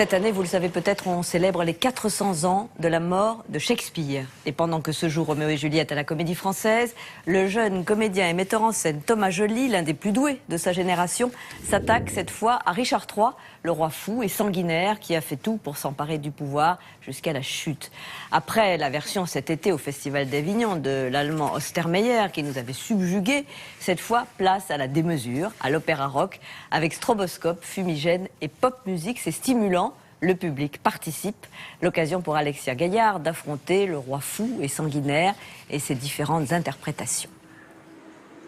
Cette année, vous le savez peut-être, on célèbre les 400 ans de la mort de Shakespeare. Et pendant que se joue Roméo et Juliette à la Comédie Française, le jeune comédien et metteur en scène Thomas Joly, l'un des plus doués de sa génération, s'attaque cette fois à Richard III, le roi fou et sanguinaire qui a fait tout pour s'emparer du pouvoir jusqu'à la chute. Après la version cet été au Festival d'Avignon de l'allemand Ostermeyer qui nous avait subjugués, cette fois place à la démesure, à l'opéra rock, avec stroboscope, fumigène et pop musique. C'est stimulant. Le public participe. L'occasion pour Alexia Gaillard d'affronter le roi fou et sanguinaire et ses différentes interprétations.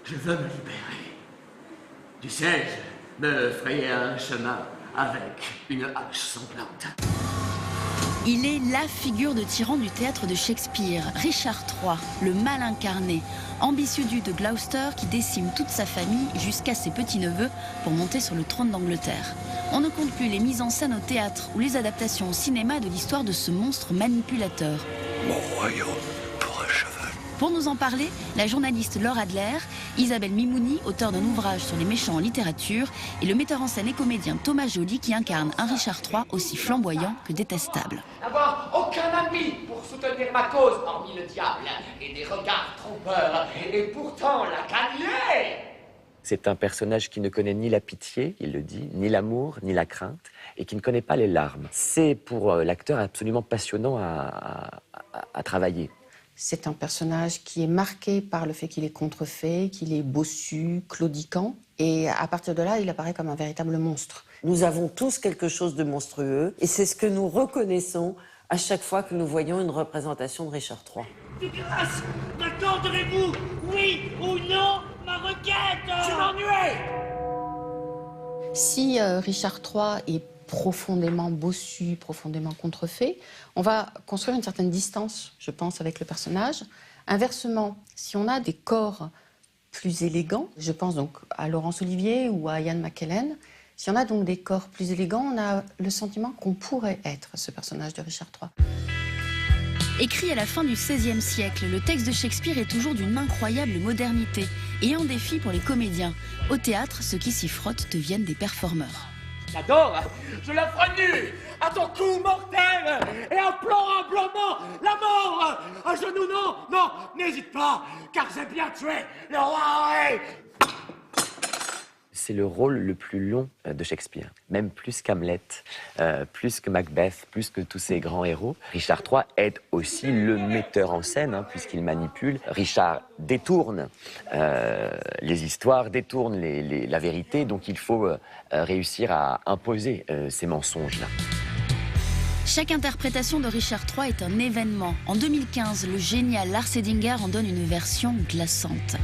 Je veux me libérer. Tu sais, je me frayer un chemin avec une hache sanglante. Il est la figure de tyran du théâtre de Shakespeare, Richard III, le mal incarné, ambitieux duc de Gloucester qui décime toute sa famille jusqu'à ses petits-neveux pour monter sur le trône d'Angleterre. On ne compte plus les mises en scène au théâtre ou les adaptations au cinéma de l'histoire de ce monstre manipulateur. Mon royaume pour un cheval. Pour nous en parler, la journaliste Laure Adler, Isabelle Mimouni, auteur d'un ouvrage sur les méchants en littérature, et le metteur en scène et comédien Thomas Joly qui incarne un Richard III aussi flamboyant que détestable. N'avoir aucun ami pour soutenir ma cause, hormis le diable, et des regards trompeurs, et pourtant la gagner. C'est un personnage qui ne connaît ni la pitié, il le dit, ni l'amour, ni la crainte, et qui ne connaît pas les larmes. C'est pour l'acteur absolument passionnant à travailler. C'est un personnage qui est marqué par le fait qu'il est contrefait, qu'il est bossu, claudiquant, et à partir de là, il apparaît comme un véritable monstre. Nous avons tous quelque chose de monstrueux, et c'est ce que nous reconnaissons à chaque fois que nous voyons une représentation de Richard III. De grâce, m'accorderez-vous, oui ou non, ma requête? Je m'ennuie. Si Richard III est profondément bossu, profondément contrefait, on va construire une certaine distance, je pense, avec le personnage. Inversement, si on a des corps plus élégants, je pense donc à Laurence Olivier ou à Ian McKellen, si on a donc des corps plus élégants, on a le sentiment qu'on pourrait être ce personnage de Richard III. Écrit à la fin du XVIe siècle, le texte de Shakespeare est toujours d'une incroyable modernité et un défi pour les comédiens. Au théâtre, ceux qui s'y frottent deviennent des performeurs. J'adore, je la ferai nue, à ton coup mortel, et implorablement la mort. À genoux, non, n'hésite pas, car j'ai bien tué le roi. C'est le rôle le plus long de Shakespeare, même plus qu'Hamlet, plus que Macbeth, plus que tous ces grands héros. Richard III est aussi le metteur en scène, puisqu'il manipule. Richard détourne les histoires, détourne la vérité, donc il faut réussir à imposer ces mensonges-là. Chaque interprétation de Richard III est un événement. En 2015, le génial Lars Eidinger en donne une version glaçante.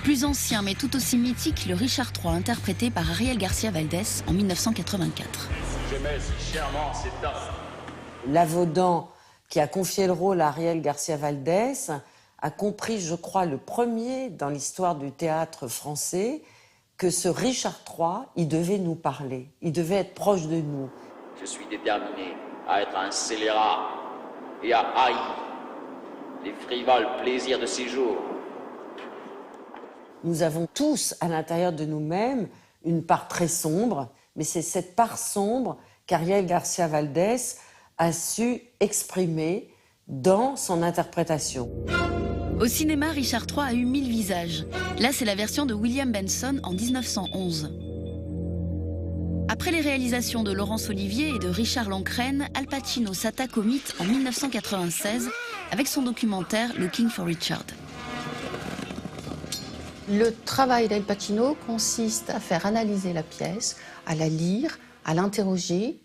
Plus ancien mais tout aussi mythique, le Richard III interprété par Ariel Garcia Valdés en 1984. Si j'aimais si chèrement cet homme. Lavaudan, qui a confié le rôle à Ariel Garcia Valdés, a compris, je crois, le premier dans l'histoire du théâtre français, que ce Richard III, il devait nous parler, il devait être proche de nous. Je suis déterminé à être un scélérat et à haïr les frivoles plaisirs de ces jours. Nous avons tous à l'intérieur de nous-mêmes une part très sombre, mais c'est cette part sombre qu'Ariel Garcia Valdés a su exprimer dans son interprétation. Au cinéma, Richard III a eu 1000 visages. Là, c'est la version de William Benson en 1911. Après les réalisations de Laurence Olivier et de Richard Lancrène, Al Pacino s'attaque au mythe en 1996 avec son documentaire Looking for Richard. Le travail d'Al Pacino consiste à faire analyser la pièce, à la lire, à l'interroger,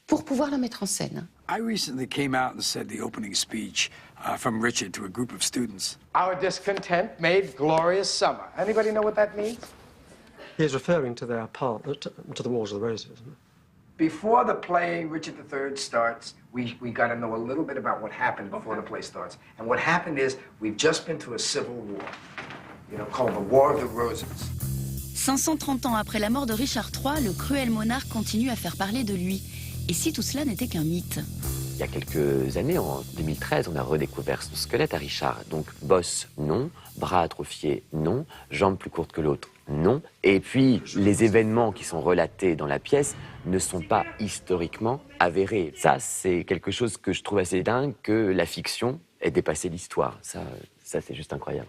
pour pouvoir la mettre en scène. I recently came out and said the opening speech from Richard to a group of students. Our discontent made glorious summer. Anybody know what that means? He's referring to their part, to the Wars of the Roses. Before the play Richard III starts, we got to know a little bit about what happened before the play starts. And what happened is we've just been to a civil war, called the War of the Roses. 530 ans après la mort de Richard III, le cruel monarque continue à faire parler de lui. Et si tout cela n'était qu'un mythe? Il y a quelques années, en 2013, on a redécouvert son squelette à Richard. Donc, bosse, non. Bras atrophiés, non. Jambes plus courtes que l'autre, Non. Et puis, les événements qui sont relatés dans la pièce ne sont pas historiquement avérés. Ça, c'est quelque chose que je trouve assez dingue, que la fiction ait dépassé l'histoire. Ça c'est juste incroyable.